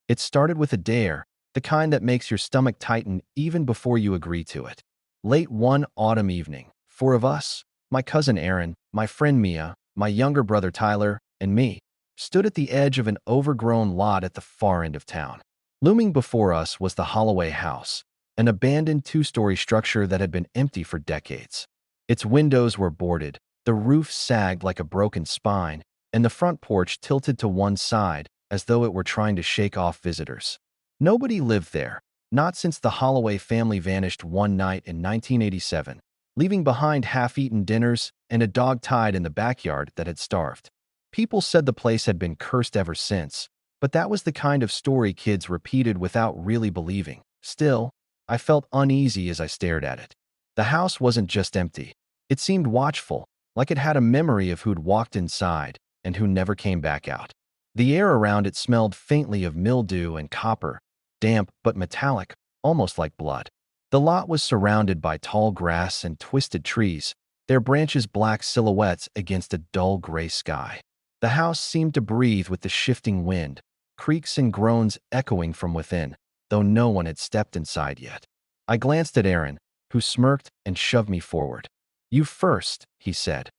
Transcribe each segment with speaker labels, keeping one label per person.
Speaker 1: It started with a dare, the kind that makes your stomach tighten even before you agree to it. Late one autumn evening, four of us, my cousin Aaron, my friend Mia, my younger brother Tyler, and me, stood at the edge of an overgrown lot at the far end of town. Looming before us was the Holloway House, an abandoned two-story structure that had been empty for decades. Its windows were boarded, the roof sagged like a broken spine, and the front porch tilted to one side as though it were trying to shake off visitors. Nobody lived there, not since the Holloway family vanished one night in 1987, leaving behind half-eaten dinners and a dog tied in the backyard that had starved. People said the place had been cursed ever since, but that was the kind of story kids repeated without really believing. Still, I felt uneasy as I stared at it. The house wasn't just empty. It seemed watchful, like it had a memory of who'd walked inside and who never came back out. The air around it smelled faintly of mildew and copper, damp but metallic, almost like blood. The lot was surrounded by tall grass and twisted trees, their branches black silhouettes against a dull gray sky. The house seemed to breathe with the shifting wind, creaks and groans echoing from within, though no one had stepped inside yet. I glanced at Aaron, who smirked and shoved me forward. "You first," he said.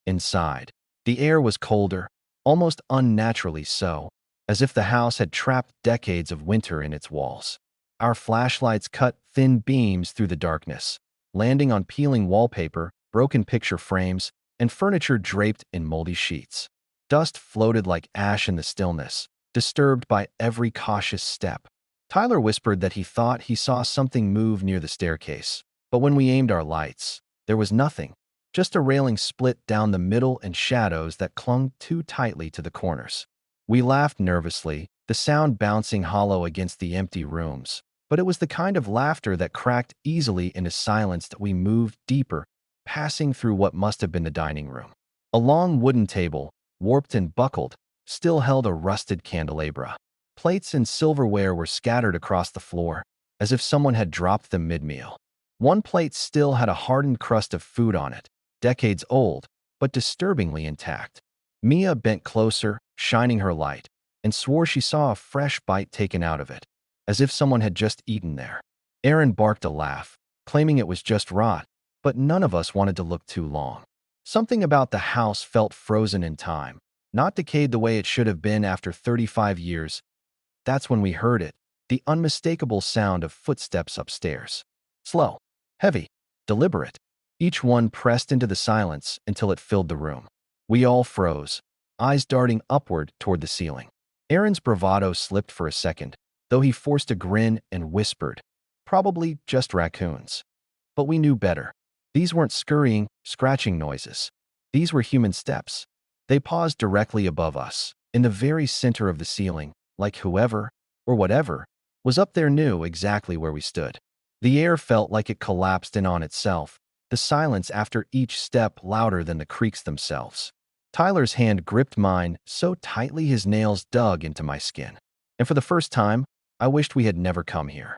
Speaker 1: Inside, the air was colder, almost unnaturally so, as if the house had trapped decades of winter in its walls. Our flashlights cut thin beams through the darkness, landing on peeling wallpaper, broken picture frames, and furniture draped in moldy sheets. Dust floated like ash in the stillness, disturbed by every cautious step. Tyler whispered that he thought he saw something move near the staircase, but when we aimed our lights, there was nothing, just a railing split down the middle and shadows that clung too tightly to the corners. We laughed nervously, the sound bouncing hollow against the empty rooms, but it was the kind of laughter that cracked easily into silence that we moved deeper, passing through what must have been the dining room. A long wooden table, warped and buckled, still held a rusted candelabra. Plates and silverware were scattered across the floor, as if someone had dropped them mid-meal. One plate still had a hardened crust of food on it, decades old, but disturbingly intact. Mia bent closer, shining her light, and swore she saw a fresh bite taken out of it, as if someone had just eaten there. Aaron barked a laugh, claiming it was just rot, but none of us wanted to look too long. Something about the house felt frozen in time, not decayed the way it should have been after 35 years. That's when we heard it, the unmistakable sound of footsteps upstairs. Slow, heavy, deliberate. Each one pressed into the silence until it filled the room. We all froze, eyes darting upward toward the ceiling. Aaron's bravado slipped for a second, though he forced a grin and whispered, "Probably just raccoons." But we knew better. These weren't scurrying, scratching noises. These were human steps. They paused directly above us, in the very center of the ceiling, like whoever, or whatever, was up there knew exactly where we stood. The air felt like it collapsed in on itself, the silence after each step louder than the creaks themselves. Tyler's hand gripped mine so tightly his nails dug into my skin. And for the first time, I wished we had never come here.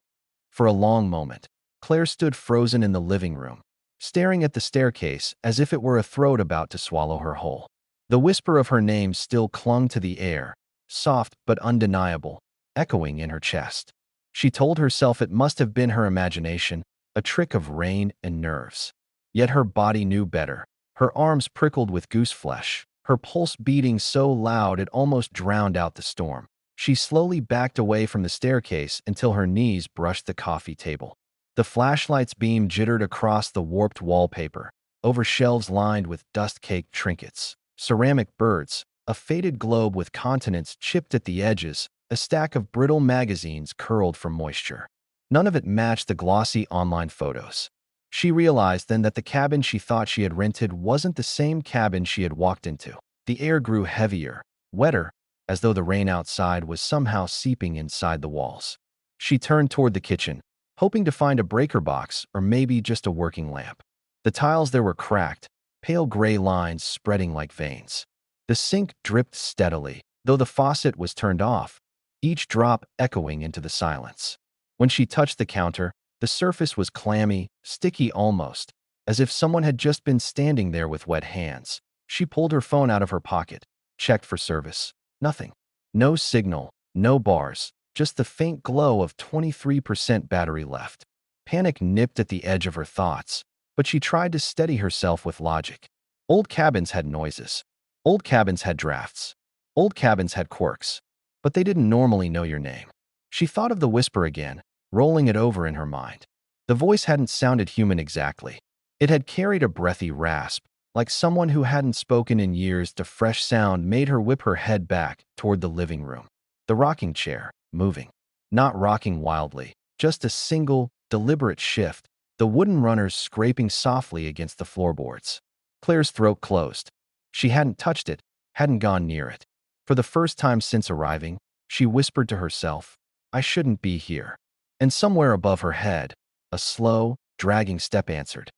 Speaker 1: For a long moment, Claire stood frozen in the living room, staring at the staircase as if it were a throat about to swallow her whole. The whisper of her name still clung to the air, soft but undeniable, echoing in her chest. She told herself it must have been her imagination, a trick of rain and nerves. Yet her body knew better. Her arms prickled with goose flesh, her pulse beating so loud it almost drowned out the storm. She slowly backed away from the staircase until her knees brushed the coffee table. The flashlight's beam jittered across the warped wallpaper, over shelves lined with dust-caked trinkets, ceramic birds, a faded globe with continents chipped at the edges, a stack of brittle magazines curled from moisture. None of it matched the glossy online photos. She realized then that the cabin she thought she had rented wasn't the same cabin she had walked into. The air grew heavier, wetter, as though the rain outside was somehow seeping inside the walls. She turned toward the kitchen, hoping to find a breaker box or maybe just a working lamp. The tiles there were cracked, pale gray lines spreading like veins. The sink dripped steadily, though the faucet was turned off, each drop echoing into the silence. When she touched the counter, the surface was clammy, sticky almost, as if someone had just been standing there with wet hands. She pulled her phone out of her pocket, checked for service. Nothing. No signal, no bars, just the faint glow of 23% battery left. Panic nipped at the edge of her thoughts, but she tried to steady herself with logic. Old cabins had noises. Old cabins had drafts. Old cabins had quirks. But they didn't normally know your name. She thought of the whisper again, rolling it over in her mind. The voice hadn't sounded human exactly. It had carried a breathy rasp, like someone who hadn't spoken in years. The fresh sound made her whip her head back toward the living room. The rocking chair, moving. Not rocking wildly, just a single, deliberate shift, the wooden runners scraping softly against the floorboards. Claire's throat closed. She hadn't touched it, hadn't gone near it. For the first time since arriving, she whispered to herself, "I shouldn't be here." And somewhere above her head, a slow, dragging step answered.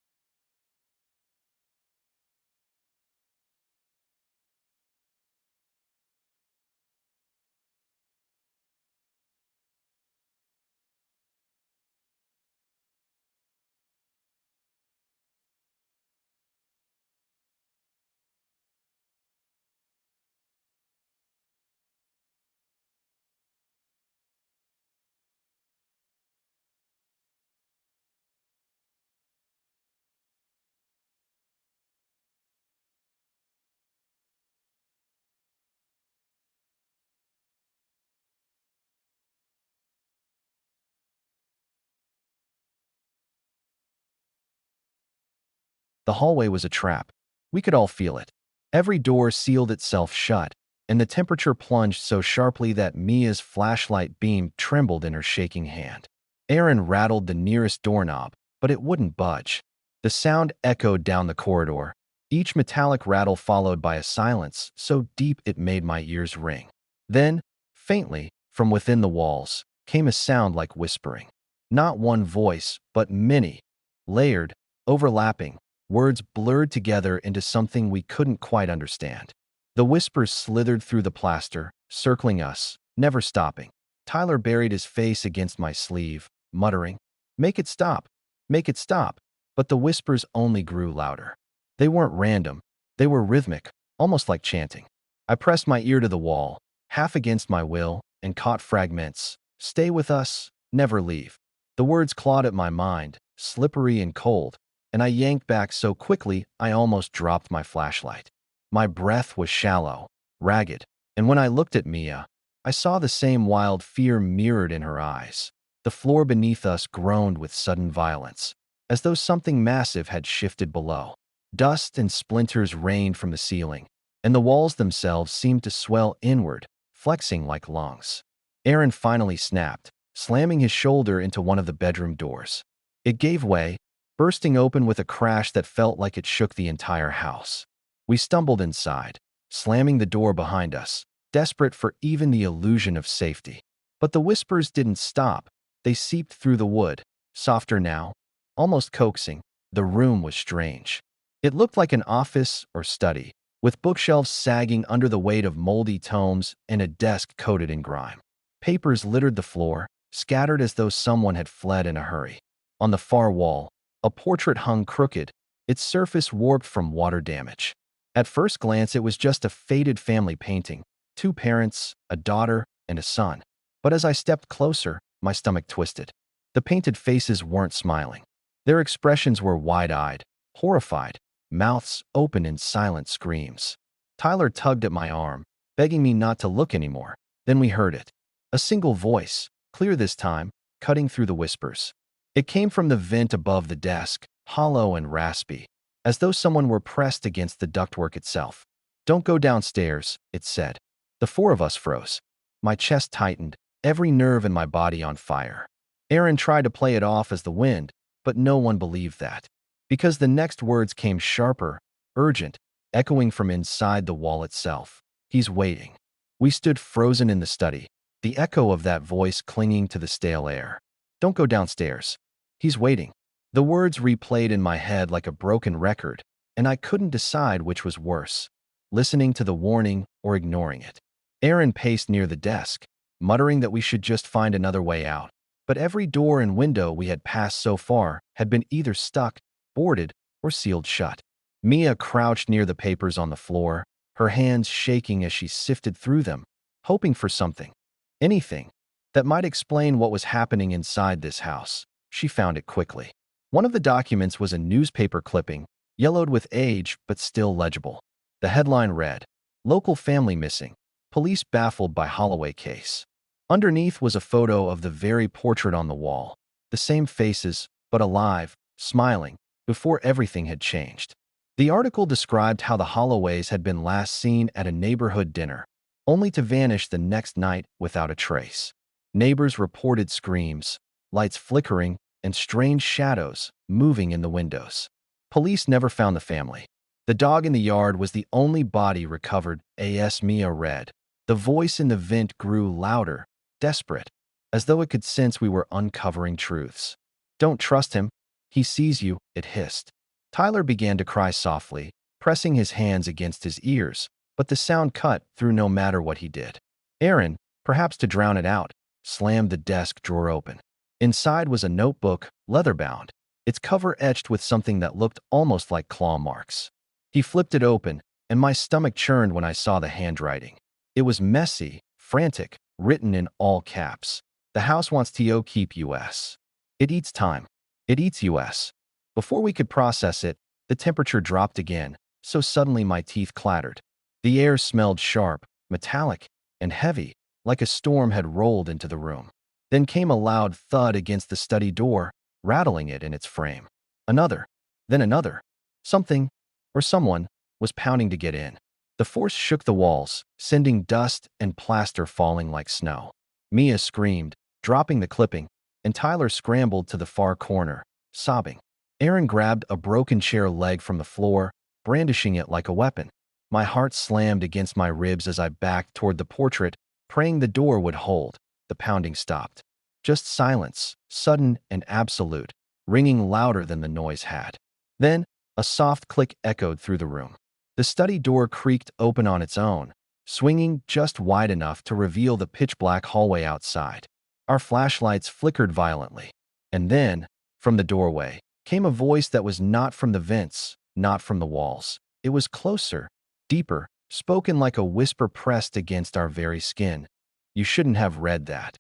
Speaker 1: The hallway was a trap. We could all feel it. Every door sealed itself shut, and the temperature plunged so sharply that Mia's flashlight beam trembled in her shaking hand. Aaron rattled the nearest doorknob, but it wouldn't budge. The sound echoed down the corridor, each metallic rattle followed by a silence so deep it made my ears ring. Then, faintly, from within the walls, came a sound like whispering. Not one voice, but many, layered, overlapping, words blurred together into something we couldn't quite understand. The whispers slithered through the plaster, circling us, never stopping. Tyler buried his face against my sleeve, muttering, "Make it stop! Make it stop!" But the whispers only grew louder. They weren't random. They were rhythmic, almost like chanting. I pressed my ear to the wall, half against my will, and caught fragments. "Stay with us, never leave." The words clawed at my mind, slippery and cold, and I yanked back so quickly I almost dropped my flashlight. My breath was shallow, ragged, and when I looked at Mia, I saw the same wild fear mirrored in her eyes. The floor beneath us groaned with sudden violence, as though something massive had shifted below. Dust and splinters rained from the ceiling, and the walls themselves seemed to swell inward, flexing like lungs. Aaron finally snapped, slamming his shoulder into one of the bedroom doors. It gave way, bursting open with a crash that felt like it shook the entire house. We stumbled inside, slamming the door behind us, desperate for even the illusion of safety. But the whispers didn't stop. They seeped through the wood, softer now, almost coaxing. The room was strange. It looked like an office or study, with bookshelves sagging under the weight of moldy tomes and a desk coated in grime. Papers littered the floor, scattered as though someone had fled in a hurry. On the far wall, a portrait hung crooked, its surface warped from water damage. At first glance, it was just a faded family painting, two parents, a daughter, and a son. But as I stepped closer, my stomach twisted. The painted faces weren't smiling. Their expressions were wide-eyed, horrified, mouths open in silent screams. Tyler tugged at my arm, begging me not to look anymore. Then we heard it. A single voice, clear this time, cutting through the whispers. It came from the vent above the desk, hollow and raspy, as though someone were pressed against the ductwork itself. "Don't go downstairs," it said. The four of us froze. My chest tightened, every nerve in my body on fire. Aaron tried to play it off as the wind, but no one believed that. Because the next words came sharper, urgent, echoing from inside the wall itself. "He's waiting." We stood frozen in the study, the echo of that voice clinging to the stale air. "Don't go downstairs. He's waiting." The words replayed in my head like a broken record, and I couldn't decide which was worse, listening to the warning or ignoring it. Aaron paced near the desk, muttering that we should just find another way out. But every door and window we had passed so far had been either stuck, boarded, or sealed shut. Mia crouched near the papers on the floor, her hands shaking as she sifted through them, hoping for something. Anything. that might explain what was happening inside this house. She found it quickly. One of the documents was a newspaper clipping, yellowed with age but still legible. The headline read, "Local family missing. Police baffled by Holloway case." Underneath was a photo of the very portrait on the wall. The same faces, but alive, smiling, before everything had changed. The article described how the Holloways had been last seen at a neighborhood dinner, only to vanish the next night without a trace. Neighbors reported screams, lights flickering, and strange shadows moving in the windows. Police never found the family. The dog in the yard was the only body recovered, as Mia read. The voice in the vent grew louder, desperate, as though it could sense we were uncovering truths. "Don't trust him. He sees you," it hissed. Tyler began to cry softly, pressing his hands against his ears, but the sound cut through no matter what he did. Aaron, perhaps to drown it out, slammed the desk drawer open. Inside was a notebook, leather-bound, its cover etched with something that looked almost like claw marks. He flipped it open, and my stomach churned when I saw the handwriting. It was messy, frantic, written in all caps. "The house wants to keep US. It eats time. It eats US." Before we could process it, the temperature dropped again, so suddenly my teeth clattered. The air smelled sharp, metallic, and heavy, like a storm had rolled into the room. Then came a loud thud against the study door, rattling it in its frame. Another, then another. Something, or someone, was pounding to get in. The force shook the walls, sending dust and plaster falling like snow. Mia screamed, dropping the clipping, and Tyler scrambled to the far corner, sobbing. Aaron grabbed a broken chair leg from the floor, brandishing it like a weapon. My heart slammed against my ribs as I backed toward the portrait, praying the door would hold. The pounding stopped. Just silence, sudden and absolute, ringing louder than the noise had. Then, a soft click echoed through the room. The study door creaked open on its own, swinging just wide enough to reveal the pitch-black hallway outside. Our flashlights flickered violently. And then, from the doorway, came a voice that was not from the vents, not from the walls. It was closer, deeper, spoken like a whisper pressed against our very skin. "You shouldn't have read that."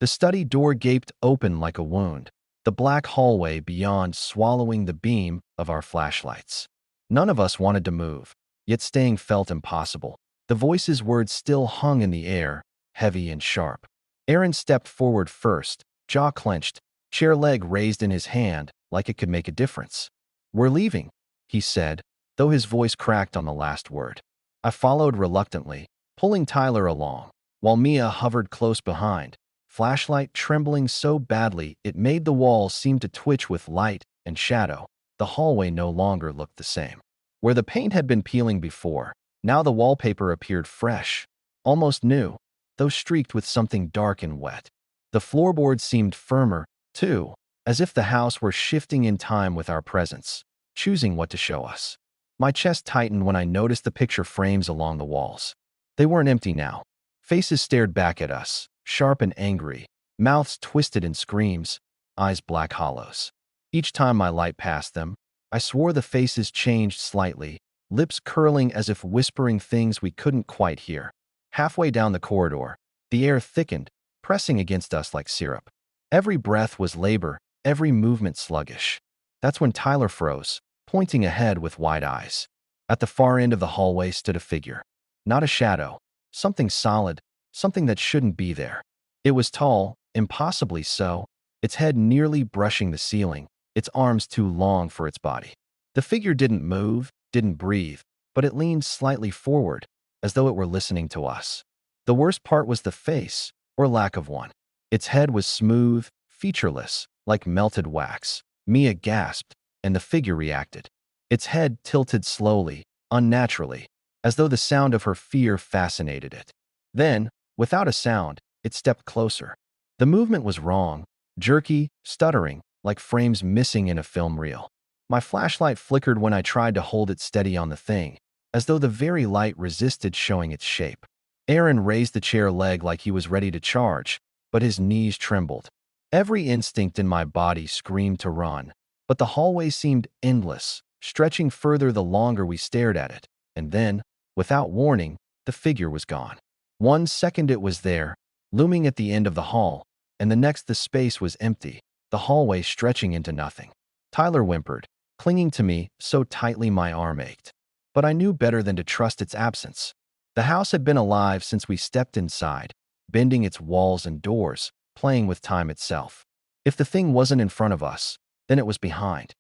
Speaker 1: The study door gaped open like a wound, the black hallway beyond swallowing the beam of our flashlights. None of us wanted to move, yet staying felt impossible. The voice's words still hung in the air, heavy and sharp. Aaron stepped forward first, jaw clenched, chair leg raised in his hand like it could make a difference. "We're leaving," he said, though his voice cracked on the last word. I followed reluctantly, pulling Tyler along, while Mia hovered close behind, flashlight trembling so badly it made the walls seem to twitch with light and shadow. The hallway no longer looked the same. Where the paint had been peeling before, now the wallpaper appeared fresh, almost new, though streaked with something dark and wet. The floorboards seemed firmer, too, as if the house were shifting in time with our presence, choosing what to show us. My chest tightened when I noticed the picture frames along the walls. They weren't empty now. Faces stared back at us, sharp and angry, mouths twisted in screams, eyes black hollows. Each time my light passed them, I swore the faces changed slightly, lips curling as if whispering things we couldn't quite hear. Halfway down the corridor, the air thickened, pressing against us like syrup. Every breath was labor, every movement sluggish. That's when Tyler froze, pointing ahead with wide eyes. At the far end of the hallway stood a figure. Not a shadow, something solid, something that shouldn't be there. It was tall, impossibly so, its head nearly brushing the ceiling, its arms too long for its body. The figure didn't move, didn't breathe, but it leaned slightly forward, as though it were listening to us. The worst part was the face, or lack of one. Its head was smooth, featureless, like melted wax. Mia gasped, and the figure reacted. Its head tilted slowly, unnaturally, as though the sound of her fear fascinated it. Then, without a sound, it stepped closer. The movement was wrong, jerky, stuttering, like frames missing in a film reel. My flashlight flickered when I tried to hold it steady on the thing, as though the very light resisted showing its shape. Aaron raised the chair leg like he was ready to charge, but his knees trembled. Every instinct in my body screamed to run, but the hallway seemed endless, stretching further the longer we stared at it. And then, without warning, the figure was gone. 1 second it was there, looming at the end of the hall, and the next the space was empty, the hallway stretching into nothing. Tyler whimpered, clinging to me so tightly my arm ached. But I knew better than to trust its absence. The house had been alive since we stepped inside, bending its walls and doors, playing with time itself. If the thing wasn't in front of us, then it was behind.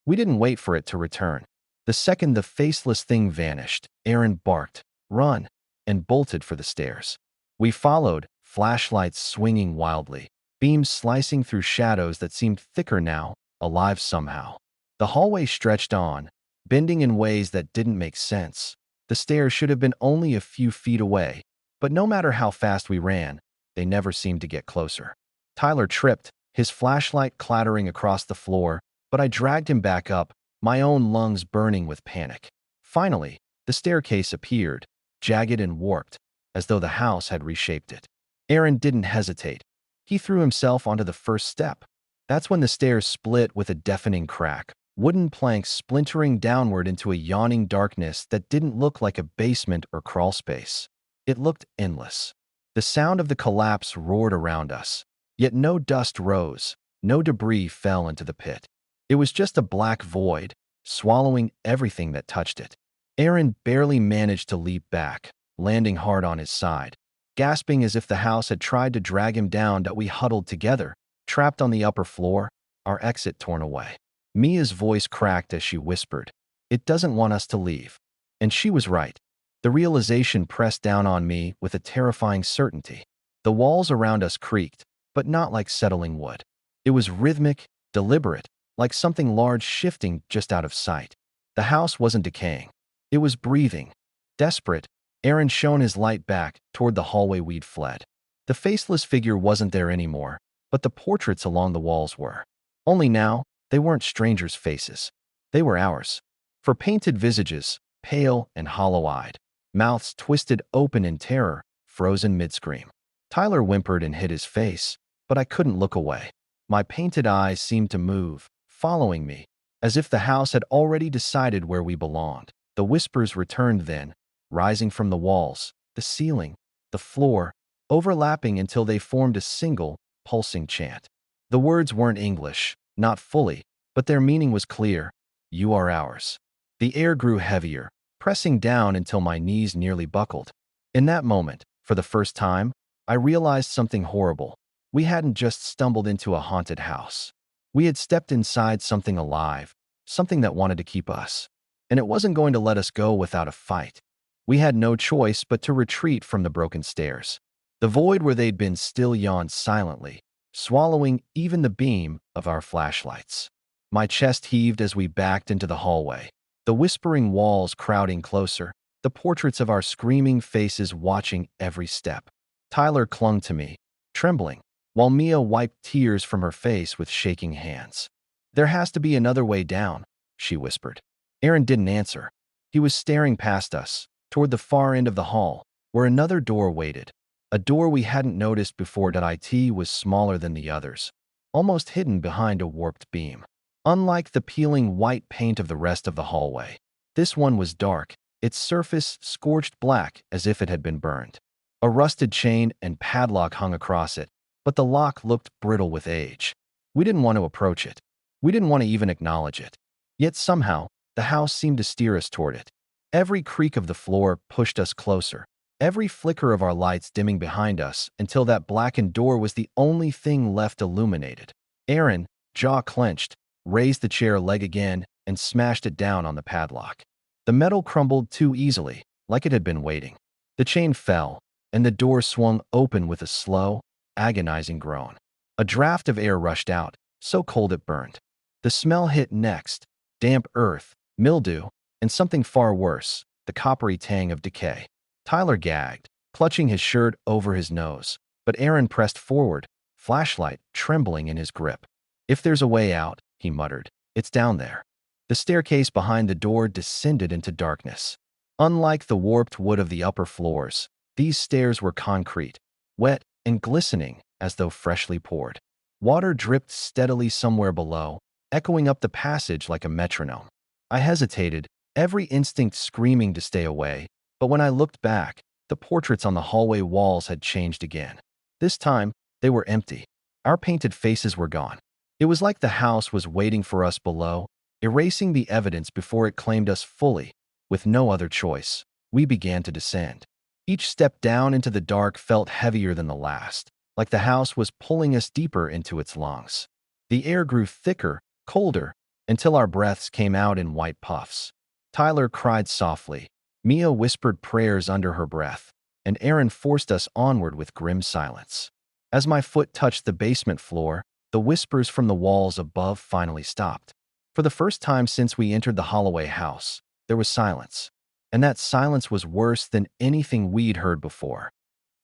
Speaker 1: We didn't wait for it to return. The second the faceless thing vanished, Aaron barked, "Run," and bolted for the stairs. We followed, flashlights swinging wildly, beams slicing through shadows that seemed thicker now, alive somehow. The hallway stretched on, bending in ways that didn't make sense. The stairs should have been only a few feet away, but no matter how fast we ran, they never seemed to get closer. Tyler tripped, his flashlight clattering across the floor, but I dragged him back up, my own lungs burning with panic. Finally, the staircase appeared, jagged and warped, as though the house had reshaped it. Aaron didn't hesitate. He threw himself onto the first step. That's when the stairs split with a deafening crack, wooden planks splintering downward into a yawning darkness that didn't look like a basement or crawl space. It looked endless. The sound of the collapse roared around us, yet no dust rose, no debris fell into the pit. It was just a black void, swallowing everything that touched it. Aaron barely managed to leap back, landing hard on his side, gasping as if the house had tried to drag him down. That we huddled together, trapped on the upper floor, our exit torn away. Mia's voice cracked as she whispered, "It doesn't want us to leave." And she was right. The realization pressed down on me with a terrifying certainty. The walls around us creaked, but not like settling wood. It was rhythmic, deliberate, like something large shifting just out of sight. The house wasn't decaying. It was breathing. Desperate, Aaron shone his light back toward the hallway we'd fled. The faceless figure wasn't there anymore, but the portraits along the walls were. Only now, they weren't strangers' faces. They were ours. For painted visages, pale and hollow-eyed, mouths twisted open in terror, frozen mid-scream. Tyler whimpered and hid his face, but I couldn't look away. My painted eyes seemed to move, following me, as if the house had already decided where we belonged. The whispers returned then, rising from the walls, the ceiling, the floor, overlapping until they formed a single, pulsing chant. The words weren't English, not fully, but their meaning was clear. "You are ours." The air grew heavier, pressing down until my knees nearly buckled. In that moment, for the first time, I realized something horrible. We hadn't just stumbled into a haunted house. We had stepped inside something alive, something that wanted to keep us. And it wasn't going to let us go without a fight. We had no choice but to retreat from the broken stairs. The void where they'd been still yawned silently, swallowing even the beam of our flashlights. My chest heaved as we backed into the hallway, the whispering walls crowding closer, the portraits of our screaming faces watching every step. Tyler clung to me, trembling, while Mia wiped tears from her face with shaking hands. "There has to be another way down," she whispered. Aaron didn't answer. He was staring past us, toward the far end of the hall, where another door waited. A door we hadn't noticed before. It was smaller than the others, almost hidden behind a warped beam. Unlike the peeling white paint of the rest of the hallway, this one was dark, its surface scorched black as if it had been burned. A rusted chain and padlock hung across it, but the lock looked brittle with age. We didn't want to approach it. We didn't want to even acknowledge it. Yet somehow, the house seemed to steer us toward it. Every creak of the floor pushed us closer, every flicker of our lights dimming behind us until that blackened door was the only thing left illuminated. Aaron, jaw clenched, raised the chair leg again and smashed it down on the padlock. The metal crumbled too easily, like it had been waiting. The chain fell, and the door swung open with a slow, agonizing groan. A draft of air rushed out, so cold it burned. The smell hit next, damp earth, mildew, and something far worse, the coppery tang of decay. Tyler gagged, clutching his shirt over his nose, but Aaron pressed forward, flashlight trembling in his grip. "If there's a way out," he muttered, "it's down there." The staircase behind the door descended into darkness. Unlike the warped wood of the upper floors, these stairs were concrete, wet and glistening as though freshly poured. Water dripped steadily somewhere below, echoing up the passage like a metronome. I hesitated, every instinct screaming to stay away, but when I looked back, the portraits on the hallway walls had changed again. This time, they were empty. Our painted faces were gone. It was like the house was waiting for us below, erasing the evidence before it claimed us fully. With no other choice, we began to descend. Each step down into the dark felt heavier than the last, like the house was pulling us deeper into its lungs. The air grew thicker, colder, until our breaths came out in white puffs. Tyler cried softly. Mia whispered prayers under her breath, and Aaron forced us onward with grim silence. As my foot touched the basement floor, the whispers from the walls above finally stopped. For the first time since we entered the Holloway house, there was silence. And that silence was worse than anything we'd heard before.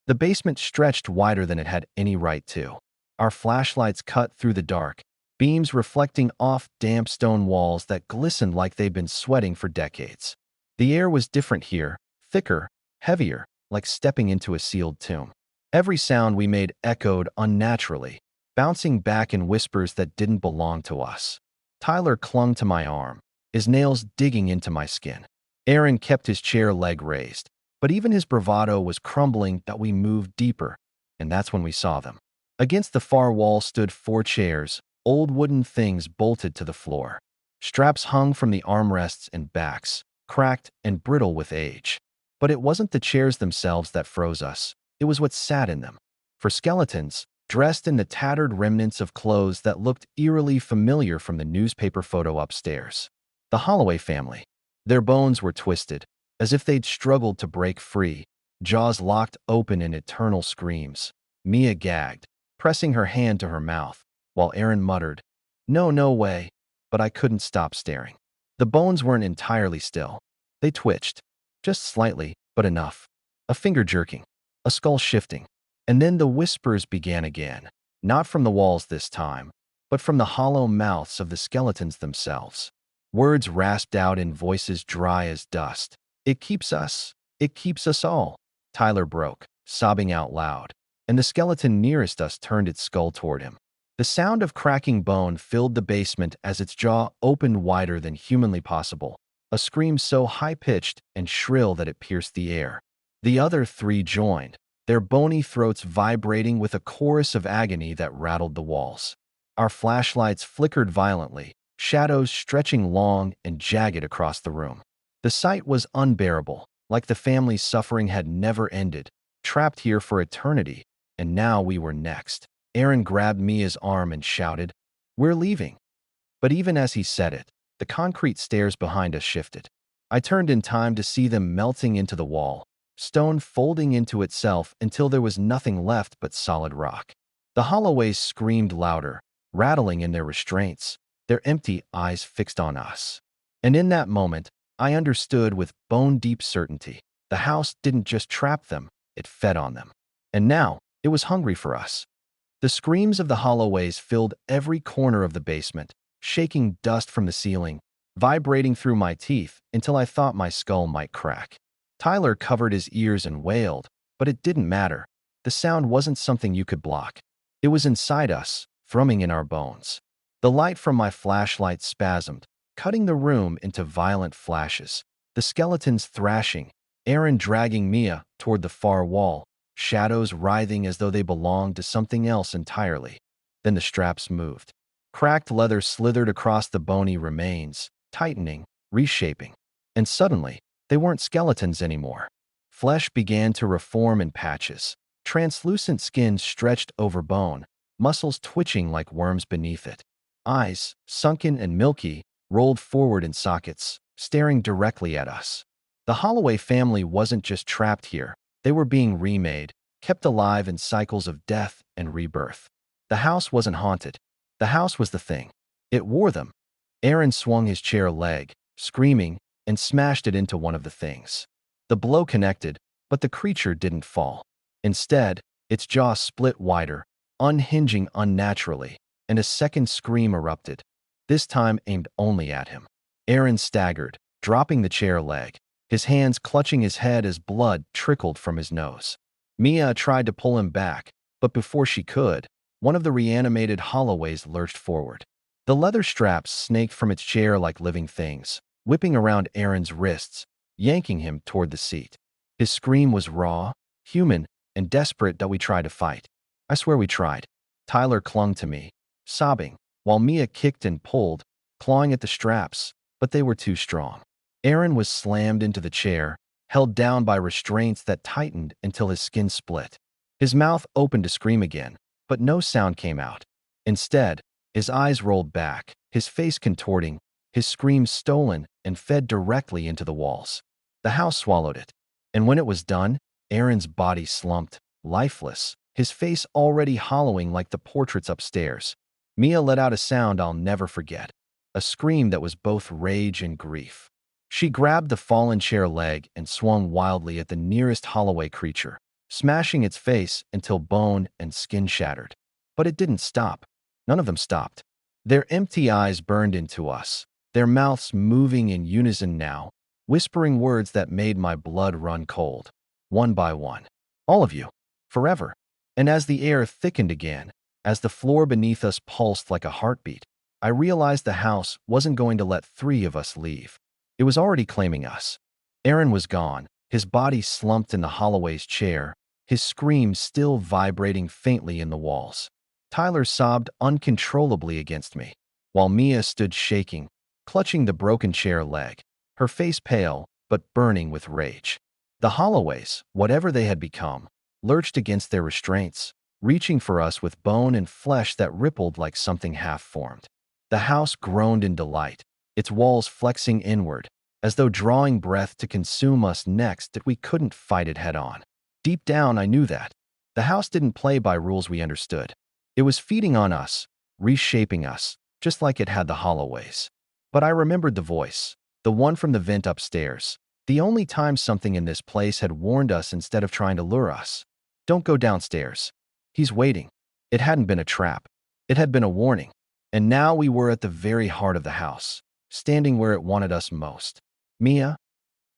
Speaker 1: The basement stretched wider than it had any right to. Our flashlights cut through the dark, beams reflecting off damp stone walls that glistened like they'd been sweating for decades. The air was different here, thicker, heavier, like stepping into a sealed tomb. Every sound we made echoed unnaturally, bouncing back in whispers that didn't belong to us. Tyler clung to my arm, his nails digging into my skin. Aaron kept his chair leg raised, but even his bravado was crumbling that we moved deeper, and that's when we saw them. Against the far wall stood 4 chairs, old wooden things bolted to the floor. Straps hung from the armrests and backs, cracked and brittle with age. But it wasn't the chairs themselves that froze us, it was what sat in them. For skeletons, dressed in the tattered remnants of clothes that looked eerily familiar from the newspaper photo upstairs. The Holloway family. Their bones were twisted, as if they'd struggled to break free, jaws locked open in eternal screams. Mia gagged, pressing her hand to her mouth, while Aaron muttered, "No, no way," but I couldn't stop staring. The bones weren't entirely still. They twitched, just slightly, but enough. A finger jerking, a skull shifting, and then the whispers began again, not from the walls this time, but from the hollow mouths of the skeletons themselves. Words rasped out in voices dry as dust. It keeps us all," Tyler broke, sobbing out loud, and the skeleton nearest us turned its skull toward him. The sound of cracking bone filled the basement as its jaw opened wider than humanly possible, a scream so high-pitched and shrill that it pierced the air. The other 3 joined, their bony throats vibrating with a chorus of agony that rattled the walls. Our flashlights flickered violently, shadows stretching long and jagged across the room. The sight was unbearable, like the family's suffering had never ended, trapped here for eternity, and now we were next. Aaron grabbed Mia's arm and shouted, "We're leaving." But even as he said it, the concrete stairs behind us shifted. I turned in time to see them melting into the wall, stone folding into itself until there was nothing left but solid rock. The Holloways screamed louder, rattling in their restraints, their empty eyes fixed on us. And in that moment, I understood with bone-deep certainty. The house didn't just trap them, it fed on them. And now, it was hungry for us. The screams of the Holloways filled every corner of the basement, shaking dust from the ceiling, vibrating through my teeth until I thought my skull might crack. Tyler covered his ears and wailed, but it didn't matter. The sound wasn't something you could block. It was inside us, thrumming in our bones. The light from my flashlight spasmed, cutting the room into violent flashes. The skeletons thrashing, Aaron dragging Mia toward the far wall, shadows writhing as though they belonged to something else entirely. Then the straps moved. Cracked leather slithered across the bony remains, tightening, reshaping. And suddenly, they weren't skeletons anymore. Flesh began to reform in patches. Translucent skin stretched over bone, muscles twitching like worms beneath it. Eyes, sunken and milky, rolled forward in sockets, staring directly at us. The Holloway family wasn't just trapped here. They were being remade, kept alive in cycles of death and rebirth. The house wasn't haunted. The house was the thing. It wore them. Aaron swung his chair leg, screaming, and smashed it into one of the things. The blow connected, but the creature didn't fall. Instead, its jaw split wider, unhinging unnaturally, and a second scream erupted, this time aimed only at him. Aaron staggered, dropping the chair leg, his hands clutching his head as blood trickled from his nose. Mia tried to pull him back, but before she could, one of the reanimated Holloways lurched forward. The leather straps snaked from its chair like living things, whipping around Aaron's wrists, yanking him toward the seat. His scream was raw, human, and desperate that we tried to fight. I swear we tried. Tyler clung to me, sobbing, while Mia kicked and pulled, clawing at the straps, but they were too strong. Aaron was slammed into the chair, held down by restraints that tightened until his skin split. His mouth opened to scream again, but no sound came out. Instead, his eyes rolled back, his face contorting, his screams stolen and fed directly into the walls. The house swallowed it, and when it was done, Aaron's body slumped, lifeless, his face already hollowing like the portraits upstairs. Mia let out a sound I'll never forget, a scream that was both rage and grief. She grabbed the fallen chair leg and swung wildly at the nearest Holloway creature, smashing its face until bone and skin shattered. But it didn't stop. None of them stopped. Their empty eyes burned into us, their mouths moving in unison now, whispering words that made my blood run cold. One by one. All of you. Forever. And as the air thickened again, as the floor beneath us pulsed like a heartbeat, I realized the house wasn't going to let 3 of us leave. It was already claiming us. Aaron was gone, his body slumped in the Holloway's chair, his screams still vibrating faintly in the walls. Tyler sobbed uncontrollably against me, while Mia stood shaking, clutching the broken chair leg, her face pale but burning with rage. The Holloways, whatever they had become, lurched against their restraints, reaching for us with bone and flesh that rippled like something half-formed. The house groaned in delight, its walls flexing inward, as though drawing breath to consume us next if we couldn't fight it head-on. Deep down, I knew that. The house didn't play by rules we understood. It was feeding on us, reshaping us, just like it had the Holloways. But I remembered the voice, the one from the vent upstairs, the only time something in this place had warned us instead of trying to lure us. Don't go downstairs. He's waiting. It hadn't been a trap. It had been a warning. And now we were at the very heart of the house, standing where it wanted us most. Mia?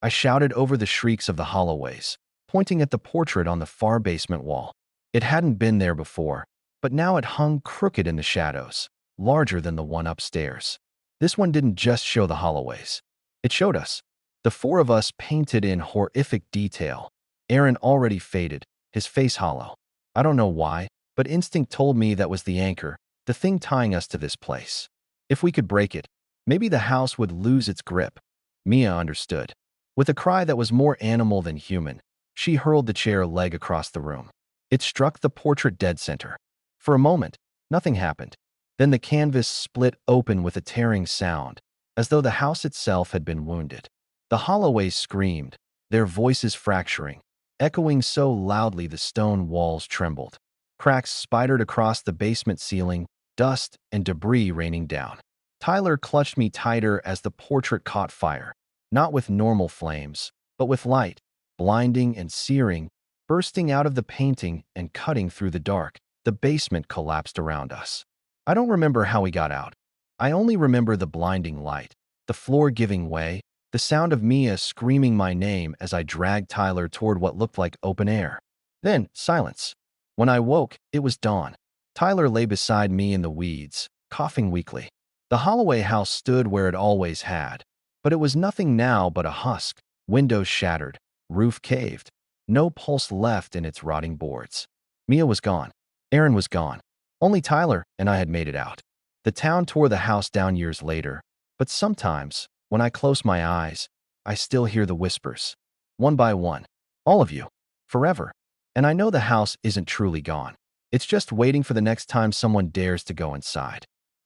Speaker 1: I shouted over the shrieks of the Holloways, pointing at the portrait on the far basement wall. It hadn't been there before, but now it hung crooked in the shadows, larger than the one upstairs. This one didn't just show the Holloways. It showed us. The 4 of us painted in horrific detail. Aaron already faded, his face hollow. I don't know why, but instinct told me that was the anchor, the thing tying us to this place. If we could break it, maybe the house would lose its grip. Mia understood. With a cry that was more animal than human, she hurled the chair leg across the room. It struck the portrait dead center. For a moment, nothing happened. Then the canvas split open with a tearing sound, as though the house itself had been wounded. The Holloways screamed, their voices fracturing, echoing so loudly the stone walls trembled. Cracks spidered across the basement ceiling, dust and debris raining down. Tyler clutched me tighter as the portrait caught fire, not with normal flames, but with light, blinding and searing, bursting out of the painting and cutting through the dark. The basement collapsed around us. I don't remember how we got out. I only remember the blinding light, the floor giving way, the sound of Mia screaming my name as I dragged Tyler toward what looked like open air. Then, silence. When I woke, it was dawn. Tyler lay beside me in the weeds, coughing weakly. The Holloway house stood where it always had, but it was nothing now but a husk, windows shattered, roof caved, no pulse left in its rotting boards. Mia was gone. Aaron was gone. Only Tyler and I had made it out. The town tore the house down years later, but sometimes, when I close my eyes, I still hear the whispers. One by one. All of you. Forever. And I know the house isn't truly gone. It's just waiting for the next time someone dares to go inside.